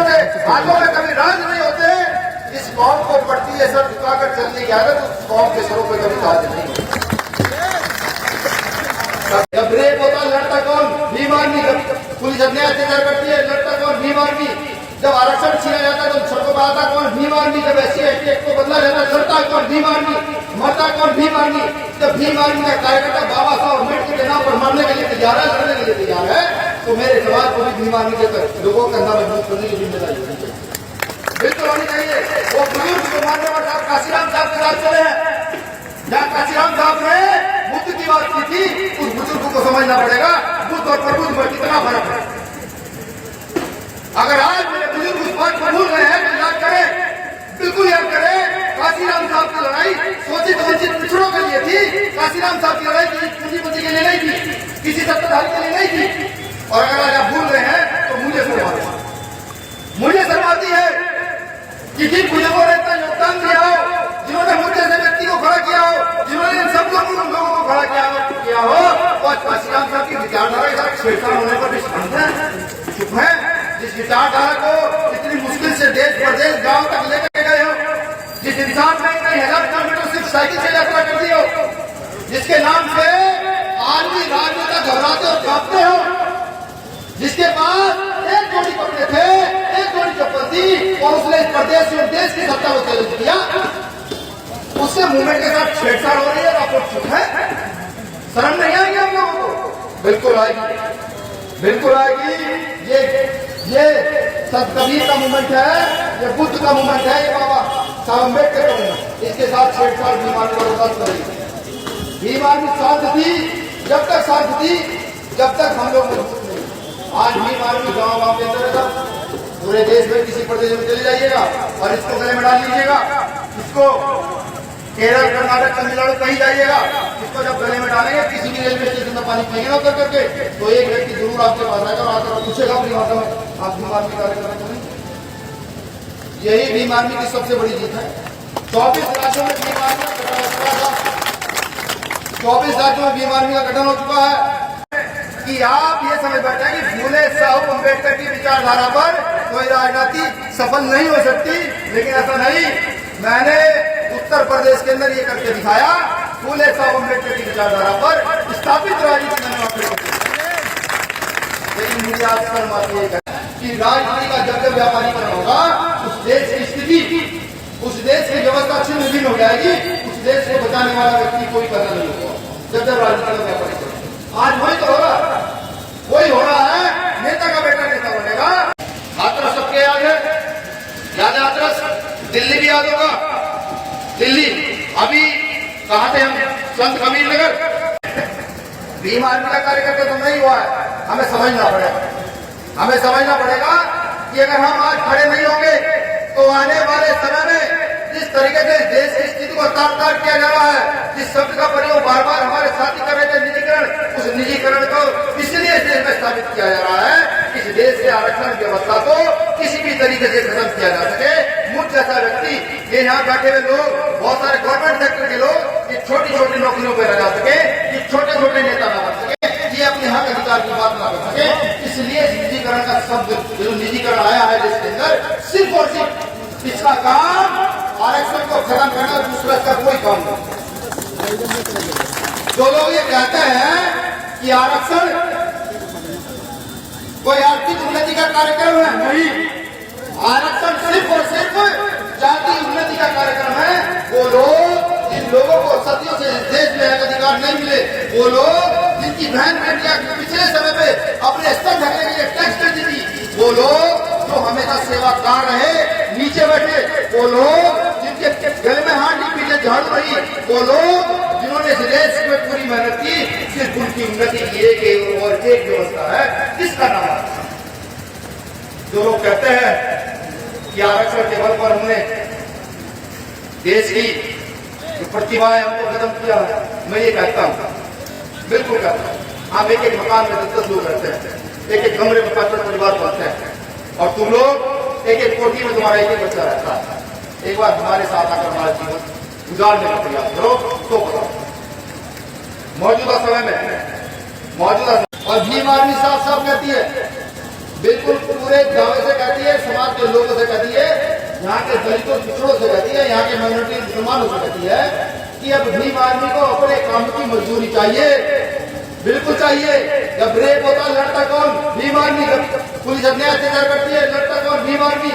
होते, हाथों में कभी राज नहीं होते। इस कौम को पड़ती है सर झुकाकर चलने की आदत, उस कौम के सरों पर कभी ताज नहीं होता। जब रेप होता लड़ता कौन? भीम आर्मी। जब पुलिस अन्याय अत्याचार करती है लड़ता कौन? भीम आर्मी। जब आरक्षण छीना जाता है तो सड़कों पर आता कौन? भीम आर्मी। जब SC/ST एक्ट को बदला जाता लड़ता कौन? भीम आर्मी। मरता कौन? भीम आर्मी। जब भीम आर्मी का कार्यकर्ता बाबा साहब अम्बेडकर के नाम पर मरने के लिए तैयार है, लड़ने के लिए तैयार है, तो मेरे समाज को भी भीम आर्मी के लोगों का नाम मजबूत करने की जिम्मेदारी होनी चाहिए, बिल्कुल होनी चाहिए। वो बुजुर्ग को मानने वाले साहब काशीराम साहब के साथ चले हैं, जहाँ काशीराम साहब ने बुद्ध की बात की थी, उस बुजुर्ग को समझना पड़ेगा बुद्ध और प्रबुद्ध में कितना फर्क है। अगर आज मेरे बुजुर्ग उस बात को भूल रहे हैं तो याद करें, बिल्कुल याद करें। काशीराम साहब की लड़ाई शोषित वंचित पिछड़ों के लिए थी। काशीराम साहब की लड़ाई किसी पूंजीपति के लिए नहीं थी, किसी सत्ताधारी के लिए नहीं थी। और अगर आज आप भूल रहे हैं तो मुझे शर्माती है कि जिन बुजुर्गों ने इतना योगदान दिया हो, जिन्होंने मुझे जैसे व्यक्ति को खड़ा किया हो, जिन्होंने इन सब लोगों को खड़ा किया हो, और काशीराम साहब की विचारधारा के साथ छेड़छाड़ होने पर भी शांत है, चुप है। जिस विचारधारा को इतनी मुश्किल से देश प्रदेश गांव तक लेकर गए हो, जिस इंसान ने कई हजार किलोमीटर सिर्फ साइकिल से यात्रा कर दी हो, जिसके नाम से आज भी राजनेता घबराते और कांपते हो, जिसके पास एक जोड़ी कपड़े थे, एक जोड़ी चप्पल थी, और उसने इस प्रदेश में देश की सत्ता को चैलेंज किया, उससे मूवमेंट के साथ छेड़छाड़ हो रही है। आप लोग चुप है? शर्म नहीं आएगी आप लोगों को? बिल्कुल आएगी, बिल्कुल आएगी। ये संत कबीर का मूवमेंट है, ये बुद्ध का मूवमेंट है, ये बाबा साहब अम्बेडकर का मूवमेंट। इसके साथ छेड़छाड़ भीम आर्मी को बर्दाश्त करेगी। भीम आर्मी शांत थी, जब तक शांत थी, जब तक हम लोग मजबूत नहीं। आज भीम आर्मी गाँव के अंदर है, पूरे देश में किसी प्रदेश में चले जाइएगा और इसको गले में डाल लीजिएगा, इसको केरल कर्नाटक तमिलनाडु कहीं जाइएगा, इसको जब गले में डालेंगे, किसी भी रेलवे स्टेशन में पानी पिएंगे उतर करके, तो एक व्यक्ति जरूर आपके पास आएगा और आकर पूछेगा अपनी भाषा में, आप भीम आर्मी कार्यक्रम करें। यही भीम आर्मी की सबसे बड़ी जीत है। 24 राज्यों में भीम आर्मी का गठन हो चुका है। 24 राज्यों में भीम आर्मी का गठन हो चुका है कि आप ये समझ बैठे हैं कि फूले साहब अम्बेडकर की विचारधारा पर कोई राजनीति सफल नहीं हो सकती, लेकिन ऐसा नहीं। मैंने उत्तर प्रदेश के अंदर ये करके दिखाया। फूले साहब अम्बेडकर की विचारधारा पर स्थापित राजनीति मैंने वहां पर, लेकिन मुझे आज शर्म आती है कि राजनीति का जब जब व्यापारीकरण होगा, उस देश की स्थिति, उस देश की व्यवस्था छिन्न भिन्न हो जाएगी। उस देश को बचाने वाला व्यक्ति कोई करना नहीं होगा जब जब राजनीति का व्यापारीकरण। आज वही तो हो रहा है, वही हो रहा है। नेता का बेटा नेता बनेगा। हाथरस सबके याद है, याद है हाथरस? दिल्ली भी याद होगा। दिल्ली अभी कहाँ थे हम? संत कबीर नगर। भीम आर्मी का कार्यकर्ता तो नहीं हुआ है। हमें समझना पड़ेगा, हमें समझना पड़ेगा कि अगर हम आज खड़े नहीं होंगे तो आने वाले समय में जिस तरीके से देश की स्थिति को तार-तार किया जा रहा है, जिस शब्द का प्रयोग बार बार हमारे साथी कर रहे थे, निजीकरण, उस निजीकरण को इसलिए देश में स्थापित किया जा रहा है कि इस देश से आरक्षण व्यवस्था को किसी भी तरीके से खत्म किया जा सके। मुझ जैसा व्यक्ति, ये यहाँ बैठे हुए लोग, बहुत सारे गवर्नमेंट सेक्टर के लोग, ये छोटी छोटी नौकरियों पर लगा सके, ये छोटे छोटे नेता न बन सके, ये अपने हक अधिकार की बात न कर सके। इसलिए निजीकरण का शब्द, जो निजीकरण आया है देश के अंदर, सिर्फ और सिर्फ इसका काम आरक्षण को खत्म करना, दूसरा इसका कोई काम नहीं। जो लोग ये कहते हैं कि आरक्षण कोई आर्थिक उन्नति का कार्यक्रम है, नहीं। आरक्षण सिर्फ और सिर्फ जाति उन्नति का कार्यक्रम है। वो लोग, जिन लोगों को सदियों से देश में अधिकार नहीं मिले, वो लोग जिनकी बहन बेटियां पिछले समय पे अपने स्तर ढकने के लिए टैक्स देती थी, वो लोग जो हमेशा सेवाकार रहे, नीचे बैठे, वो लोग जिनके गले में हाथ पीछे झाड़ू रही, वो लोग जिन्होंने इस देश में पूरी मेहनत की, सिर्फ उनकी उन्नति की एक और एक व्यवस्था है, जिसका नाम है। जो लोग कहते हैं कि आरक्षण के बल पर हमने देश की प्रतिभाएं हमको खत्म किया, मैं ये कहता हूँ, बिल्कुल कहता हूँ। आप एक एक मकान में 10-10 लोग रहते हैं, एक एक कमरे में 5-5 परिवार पहुंचते हैं, और तुम लोग एक एक कोठी में तुम्हारा एक एक बच्चा रहता है। एक बार हमारे साथ आकर हमारा जीवन गुजारने का प्रयास करो तो बताओ। मौजूदा समय में और भीम आर्मी साफ साफ कहती है, बिल्कुल पूरे दावे से कहती है, समाज के लोगों से कहती है, यहाँ के दलितों पिछड़ों से कहती है, यहाँ के माइनॉरिटी मुसलमानों से कहती है कि अब भीम आर्मी को अपने काम की मजदूरी चाहिए, बिल्कुल चाहिए। जब रेप होता है लड़ता कौन? भीम आर्मी। जब पुलिस अन्याय अत्याचार करती है लड़ता कौन? भीम आर्मी।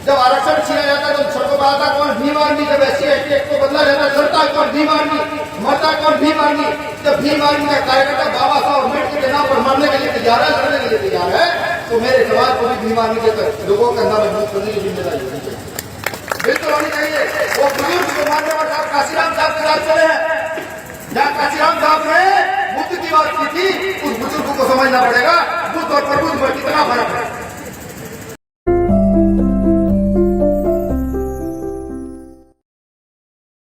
जब आरक्षण छीना जाता है तो सड़कों पर आता कौन? भीम आर्मी। जब SC ST एक्ट को बदला जाता है लड़ता कौन? भीम आर्मी। मरता कौन? भीम आर्मी। जब भीम आर्मी का कार्यकर्ता बाबा साहब अम्बेडकर के नाम पर मरने के लिए तैयार है, लड़ने के लिए तैयार है, तो मेरे समाज को भी भीम आर्मी के लोगों का अंदर मजबूत करने की जिम्मेदारी होनी चाहिए, बिल्कुल होनी चाहिए। वो बुजुर्ग को मानने वाले साहब काशीराम साहब के साथ चले हैं, जहाँ काशीराम साहब ने बुद्ध की बात की थी, उस बुजुर्ग को समझना पड़ेगा बुद्ध और प्रबुद्ध में कितना फर्क है।